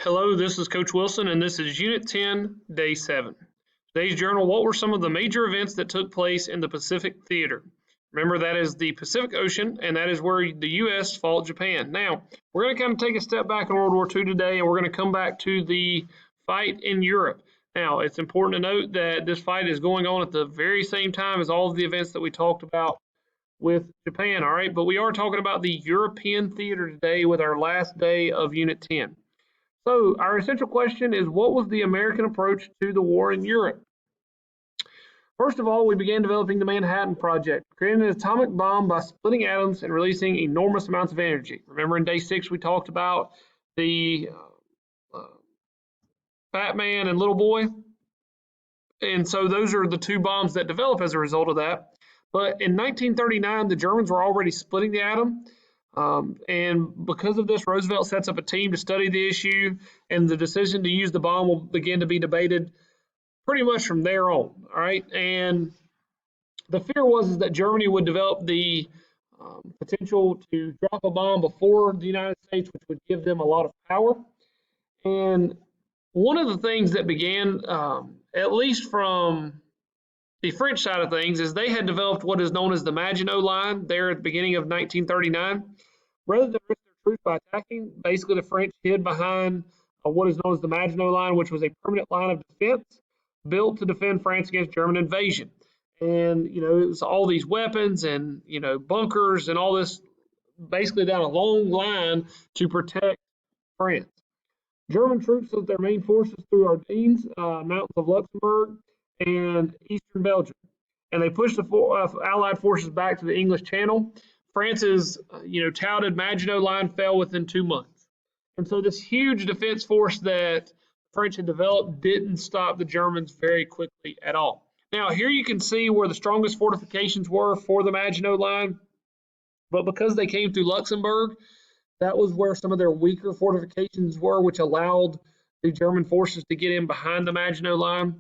Hello, this is Coach Wilson, and this is Unit 10, Day 7. Today's journal, what were some of the major events that took place in the Pacific Theater? Remember, that is the Pacific Ocean, and that is where the U.S. fought Japan. Now, we're going to kind of take a step back in World War II today, and we're going to come back to the fight in Europe. Now, it's important to note that this fight is going on at the very same time as all of the events that we talked about with Japan, all right? But we are talking about the European theater today with our last day of Unit 10. So our essential question is, what was the American approach to the war in Europe? First of all, we began developing the Manhattan Project, creating an atomic bomb by splitting atoms and releasing enormous amounts of energy. Remember in Day 6 we talked about the Fat Man and Little Boy? And so those are the two bombs that develop as a result of that. But in 1939, the Germans were already splitting the atom. And because of this, Roosevelt sets up a team to study the issue, and the decision to use the bomb will begin to be debated pretty much from there on. All right, and the fear was that Germany would develop the potential to drop a bomb before the United States, which would give them a lot of power. And one of the things that began, at least from the French side of things, is they had developed what is known as the Maginot Line there at the beginning of 1939. Rather than risk their troops by attacking, basically the French hid behind what is known as the Maginot Line, which was a permanent line of defense built to defend France against German invasion. And, it was all these weapons and, bunkers and all this basically down a long line to protect France. German troops sent their main forces through Ardennes, mountains of Luxembourg, and eastern Belgium. And they pushed the Allied forces back to the English Channel. France's, touted Maginot Line fell within 2 months. And so this huge defense force that the French had developed didn't stop the Germans very quickly at all. Now, here you can see where the strongest fortifications were for the Maginot Line. But because they came through Luxembourg, that was where some of their weaker fortifications were, which allowed the German forces to get in behind the Maginot Line.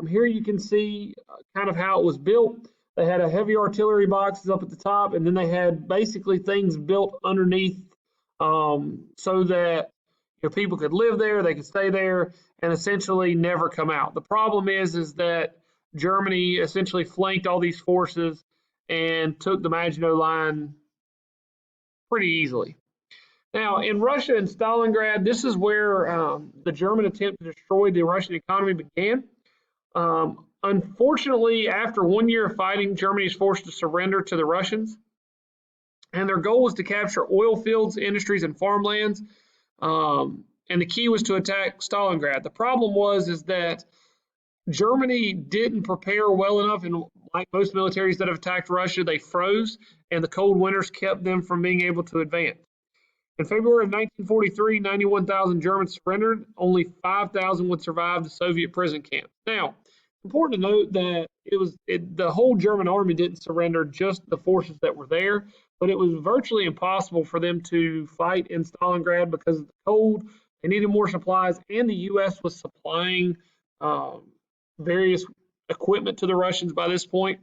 Here you can see kind of how it was built. They had a heavy artillery boxes up at the top, and then they had basically things built underneath so that people could live there, they could stay there, and essentially never come out. The problem is that Germany essentially flanked all these forces and took the Maginot Line pretty easily. Now, in Russia and Stalingrad, this is where the German attempt to destroy the Russian economy began. Unfortunately, after 1 year of fighting, Germany is forced to surrender to the Russians. And their goal was to capture oil fields, industries, and farmlands. And the key was to attack Stalingrad. The problem is that Germany didn't prepare well enough, and like most militaries that have attacked Russia, they froze, and the cold winters kept them from being able to advance. In February of 1943, 91,000 Germans surrendered. Only 5,000 would survive the Soviet prison camp. Now, important to note that the whole German army didn't surrender, just the forces that were there, but it was virtually impossible for them to fight in Stalingrad because of the cold. They needed more supplies, and the U.S. was supplying various equipment to the Russians by this point.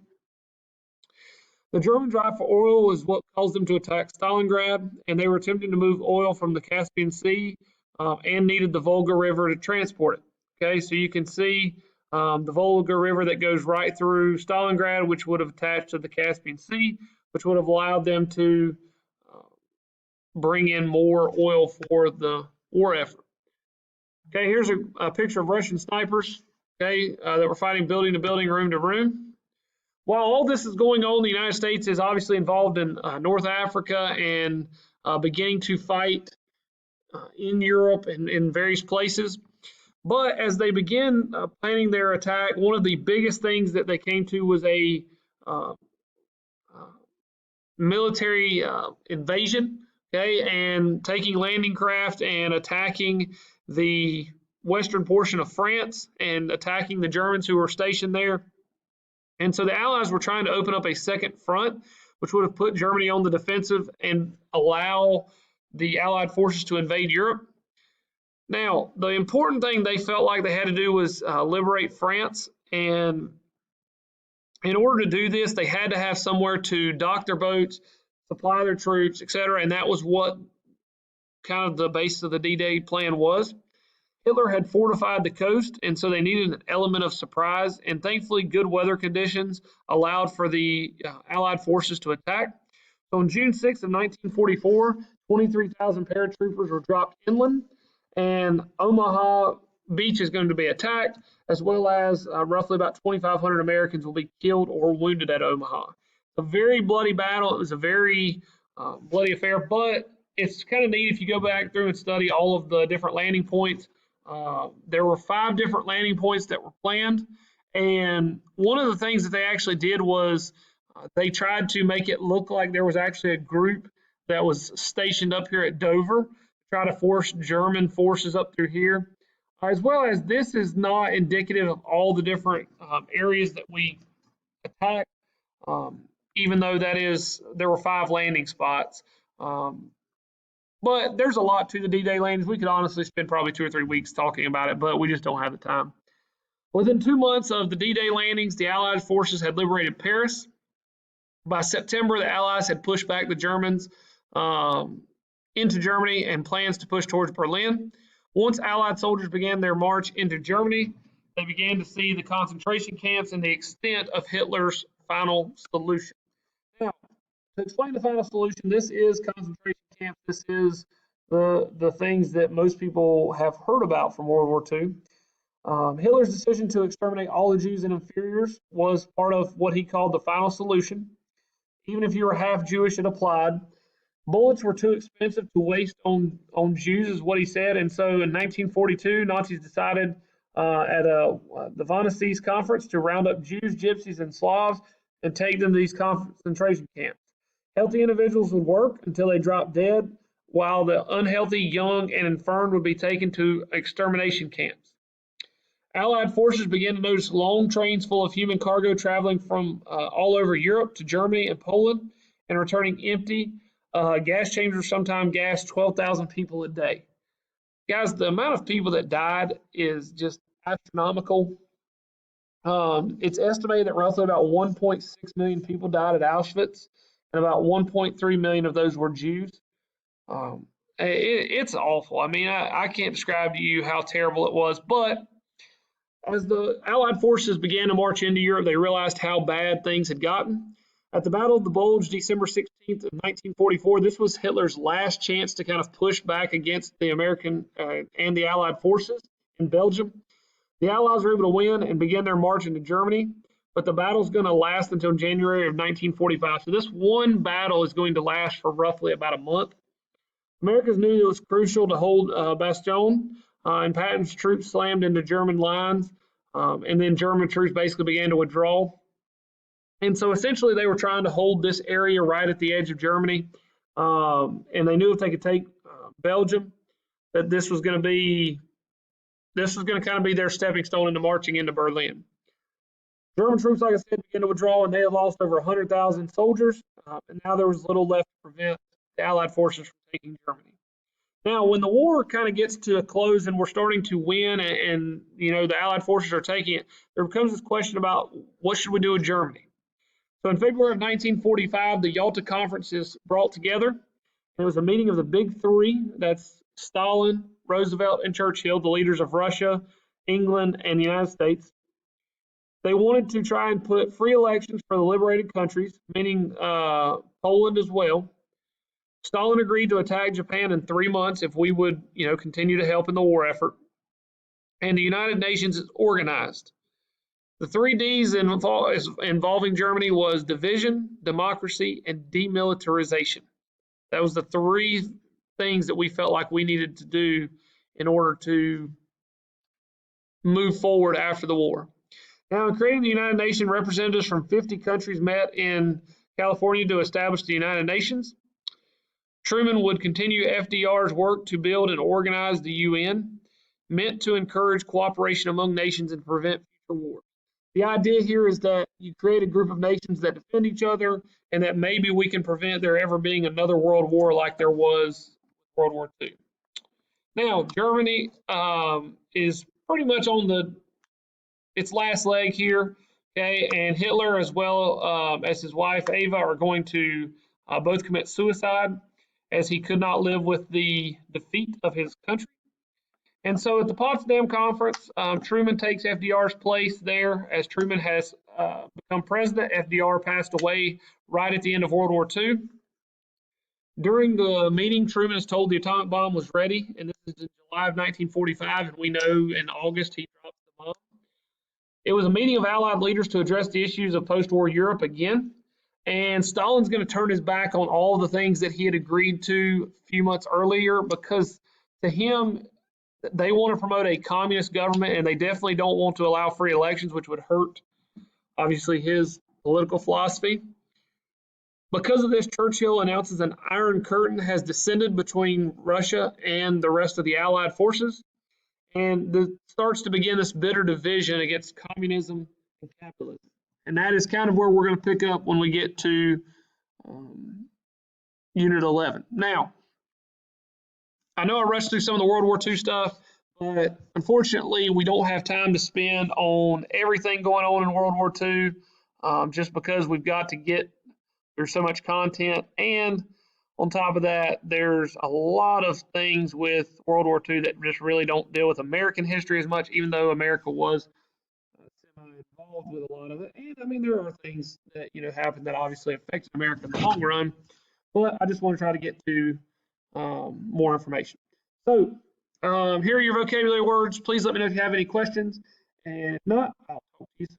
The German drive for oil was what caused them to attack Stalingrad, and they were attempting to move oil from the Caspian Sea and needed the Volga River to transport it. Okay, so you can see the Volga River that goes right through Stalingrad, which would have attached to the Caspian Sea, which would have allowed them to bring in more oil for the war effort. Okay, here's a picture of Russian snipers, that were fighting building to building, room to room. While all this is going on, the United States is obviously involved in North Africa and beginning to fight in Europe and in various places. But as they begin planning their attack, one of the biggest things that they came to was a military invasion, and taking landing craft and attacking the western portion of France and attacking the Germans who were stationed there. And so the Allies were trying to open up a second front, which would have put Germany on the defensive and allow the Allied forces to invade Europe. Now, the important thing they felt like they had to do was liberate France. And in order to do this, they had to have somewhere to dock their boats, supply their troops, etc. And that was what kind of the basis of the D-Day plan was. Hitler had fortified the coast, and so they needed an element of surprise. And thankfully, good weather conditions allowed for the Allied forces to attack. So on June 6th of 1944, 23,000 paratroopers were dropped inland, and Omaha Beach is going to be attacked, as well as roughly about 2,500 Americans will be killed or wounded at Omaha. A very bloody battle. It was a very bloody affair, but it's kind of neat if you go back through and study all of the different landing points. There were 5 different landing points that were planned, and one of the things that they actually did was they tried to make it look like there was actually a group that was stationed up here at Dover, try to force German forces up through here, as well as this is not indicative of all the different areas that we attacked, even though there were 5 landing spots. But there's a lot to the D-Day landings. We could honestly spend probably 2 or 3 weeks talking about it, but we just don't have the time. Within 2 months of the D-Day landings, the Allied forces had liberated Paris. By September, the Allies had pushed back the Germans into Germany and plans to push towards Berlin. Once Allied soldiers began their march into Germany, they began to see the concentration camps and the extent of Hitler's final solution. Now, to explain the final solution, this is concentration camps. This is the things that most people have heard about from World War II. Hitler's decision to exterminate all the Jews and inferiors was part of what he called the final solution. Even if you were half Jewish, it applied. Bullets were too expensive to waste on Jews, is what he said. And so in 1942, Nazis decided at the Wannsee Conference to round up Jews, Gypsies, and Slavs and take them to these concentration camps. Healthy individuals would work until they dropped dead, while the unhealthy, young, and infirm would be taken to extermination camps. Allied forces began to notice long trains full of human cargo traveling from all over Europe to Germany and Poland and returning empty. Gas chambers sometimes gassed 12,000 people a day. Guys, the amount of people that died is just astronomical. It's estimated that roughly about 1.6 million people died at Auschwitz, and about 1.3 million of those were Jews. It's awful. I mean, I can't describe to you how terrible it was, but as the Allied forces began to march into Europe, they realized how bad things had gotten. At the Battle of the Bulge, December 16th of 1944, this was Hitler's last chance to kind of push back against the American and the Allied forces in Belgium. The Allies were able to win and begin their march into Germany, but the battle's going to last until January of 1945. So this one battle is going to last for roughly about a month. Americans knew it was crucial to hold Bastogne, and Patton's troops slammed into German lines, and then German troops basically began to withdraw. And so essentially they were trying to hold this area right at the edge of Germany, and they knew if they could take Belgium, that this was going to kind of be their stepping stone into marching into Berlin. German troops, like I said, began to withdraw, and they had lost over 100,000 soldiers, and now there was little left to prevent the Allied forces from taking Germany. Now, when the war kind of gets to a close and we're starting to win, and the Allied forces are taking it, there becomes this question about what should we do with Germany. So in February of 1945, the Yalta Conference is brought together. It was a meeting of the big 3. That's Stalin, Roosevelt, and Churchill, the leaders of Russia, England, and the United States. They wanted to try and put free elections for the liberated countries, meaning Poland as well. Stalin agreed to attack Japan in 3 months if we would, continue to help in the war effort. And the United Nations is organized. The 3 Ds involving Germany was division, democracy, and demilitarization. That was the 3 things that we felt like we needed to do in order to move forward after the war. Now, in creating the United Nations, representatives from 50 countries met in California to establish the United Nations. Truman would continue FDR's work to build and organize the UN, meant to encourage cooperation among nations and prevent future wars. The idea here is that you create a group of nations that defend each other, and that maybe we can prevent there ever being another world war like there was World War II. Now, Germany is pretty much on its last leg here, okay, and Hitler as well as his wife Eva are going to both commit suicide, as he could not live with the defeat of his country. And so at the Potsdam Conference, Truman takes FDR's place there as Truman has become president. FDR passed away right at the end of World War II. During the meeting, Truman is told the atomic bomb was ready, and this is in July of 1945, and we know in August he dropped the bomb. It was a meeting of Allied leaders to address the issues of post-war Europe again, and Stalin's going to turn his back on all the things that he had agreed to a few months earlier because to him, they want to promote a communist government, and they definitely don't want to allow free elections, which would hurt, obviously, his political philosophy. Because of this, Churchill announces an iron curtain has descended between Russia and the rest of the Allied forces, and starts to begin this bitter division against communism and capitalism. And that is kind of where we're going to pick up when we get to Unit 11. Now, I know I rushed through some of the World War II stuff, but unfortunately, we don't have time to spend on everything going on in World War II just because we've got to get there's so much content, and on top of that, there's a lot of things with World War II that just really don't deal with American history as much, even though America was semi-involved with a lot of it. And I mean, there are things that happen that obviously affect America in the long run, but I just want to try to get to more information. So here are your vocabulary words. Please let me know if you have any questions, and if not, I'll talk to you soon.